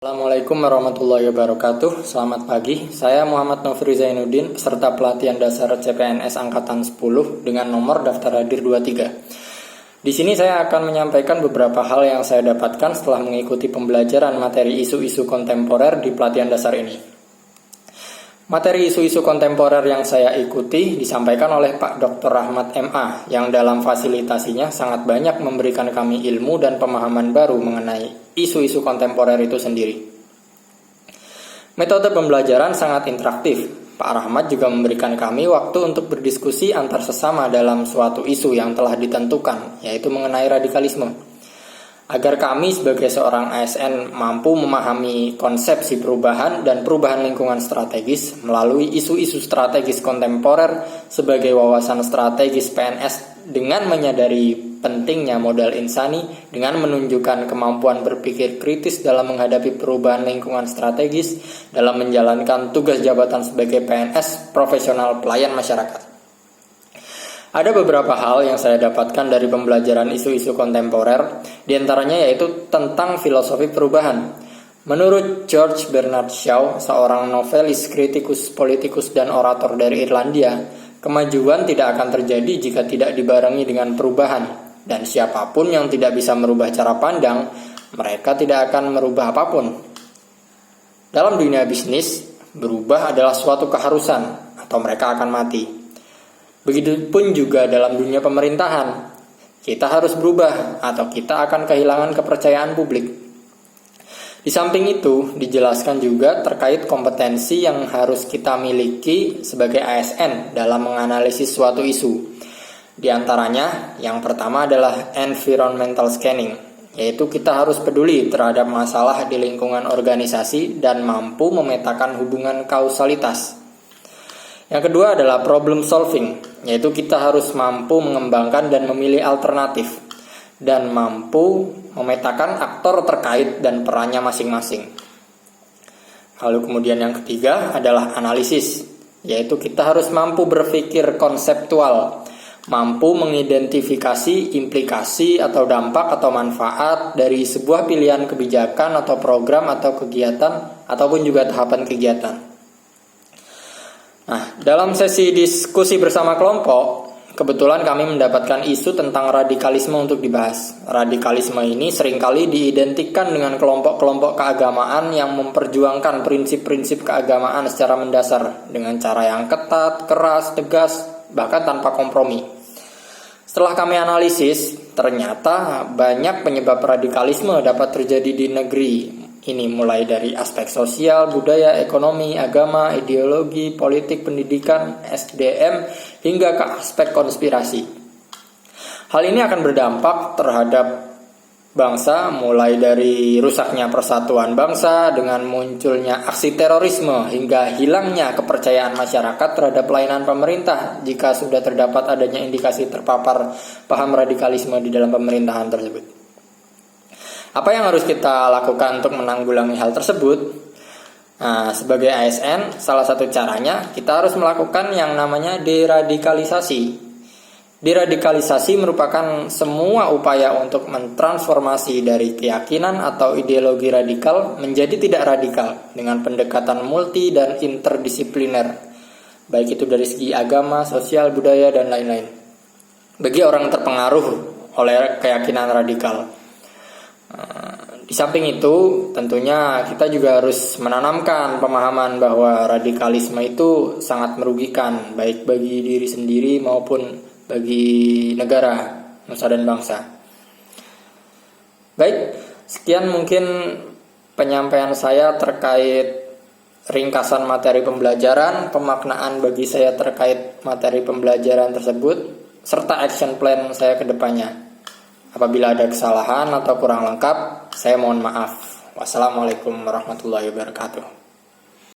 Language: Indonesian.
Assalamualaikum warahmatullahi wabarakatuh. Selamat pagi. Saya Muhammad Nofri Zainuddin, peserta pelatihan dasar CPNS angkatan 10 dengan nomor daftar hadir 23. Di sini saya akan menyampaikan beberapa hal yang saya dapatkan setelah mengikuti pembelajaran materi isu-isu kontemporer di pelatihan dasar ini. Materi isu-isu kontemporer yang saya ikuti disampaikan oleh Pak Dr. Rahmat MA yang dalam fasilitasinya sangat banyak memberikan kami ilmu dan pemahaman baru mengenai isu-isu kontemporer itu sendiri. Metode pembelajaran sangat interaktif. Pak Rahmat juga memberikan kami waktu untuk berdiskusi antar sesama dalam suatu isu yang telah ditentukan, yaitu mengenai radikalisme. Agar kami sebagai seorang ASN mampu memahami konsepsi perubahan dan perubahan lingkungan strategis melalui isu-isu strategis kontemporer sebagai wawasan strategis PNS dengan menyadari pentingnya modal insani dengan menunjukkan kemampuan berpikir kritis dalam menghadapi perubahan lingkungan strategis dalam menjalankan tugas jabatan sebagai PNS profesional pelayan masyarakat. Ada beberapa hal yang saya dapatkan dari pembelajaran isu-isu kontemporer, diantaranya yaitu tentang filosofi perubahan. Menurut George Bernard Shaw, seorang novelis, kritikus, politikus, dan orator dari Irlandia, kemajuan tidak akan terjadi jika tidak dibarengi dengan perubahan, dan siapapun yang tidak bisa merubah cara pandang, mereka tidak akan merubah apapun. Dalam dunia bisnis, berubah adalah suatu keharusan, atau mereka akan mati. Begitupun juga dalam dunia pemerintahan, kita harus berubah atau kita akan kehilangan kepercayaan publik. Di samping itu, dijelaskan juga terkait kompetensi yang harus kita miliki sebagai ASN dalam menganalisis suatu isu. Di antaranya, yang pertama adalah environmental scanning, yaitu kita harus peduli terhadap masalah di lingkungan organisasi dan mampu memetakan hubungan kausalitas. Yang kedua adalah problem solving, yaitu kita harus mampu mengembangkan dan memilih alternatif dan mampu memetakan aktor terkait dan perannya masing-masing. Lalu kemudian yang ketiga adalah analisis, yaitu kita harus mampu berpikir konseptual, mampu mengidentifikasi implikasi atau dampak atau manfaat dari sebuah pilihan kebijakan atau program atau kegiatan ataupun juga tahapan kegiatan. Nah, dalam sesi diskusi bersama kelompok, kebetulan kami mendapatkan isu tentang radikalisme untuk dibahas. Radikalisme ini seringkali diidentikan dengan kelompok-kelompok keagamaan yang memperjuangkan prinsip-prinsip keagamaan secara mendasar dengan cara yang ketat, keras, tegas, bahkan tanpa kompromi. Setelah kami analisis, ternyata banyak penyebab radikalisme dapat terjadi di negeri. Ini mulai dari aspek sosial, budaya, ekonomi, agama, ideologi, politik, pendidikan, SDM, hingga ke aspek konspirasi. Hal ini akan berdampak terhadap bangsa, mulai dari rusaknya persatuan bangsa dengan munculnya aksi terorisme hingga hilangnya kepercayaan masyarakat terhadap pelayanan pemerintah jika sudah terdapat adanya indikasi terpapar paham radikalisme di dalam pemerintahan tersebut. Apa yang harus kita lakukan untuk menanggulangi hal tersebut? Nah, sebagai ASN, salah satu caranya kita harus melakukan yang namanya deradikalisasi. Deradikalisasi merupakan semua upaya untuk mentransformasi dari keyakinan atau ideologi radikal menjadi tidak radikal dengan pendekatan multi dan interdisipliner, baik itu dari segi agama, sosial, budaya, dan lain-lain. Bagi orang terpengaruh oleh keyakinan radikal. Di samping itu, tentunya kita juga harus menanamkan pemahaman bahwa radikalisme itu sangat merugikan, baik bagi diri sendiri maupun bagi negara, nusa dan bangsa. Baik, sekian mungkin penyampaian saya terkait ringkasan materi pembelajaran, pemaknaan bagi saya terkait materi pembelajaran tersebut, serta action plan saya ke depannya. Apabila ada kesalahan atau kurang lengkap, saya mohon maaf. Wassalamualaikum warahmatullahi wabarakatuh.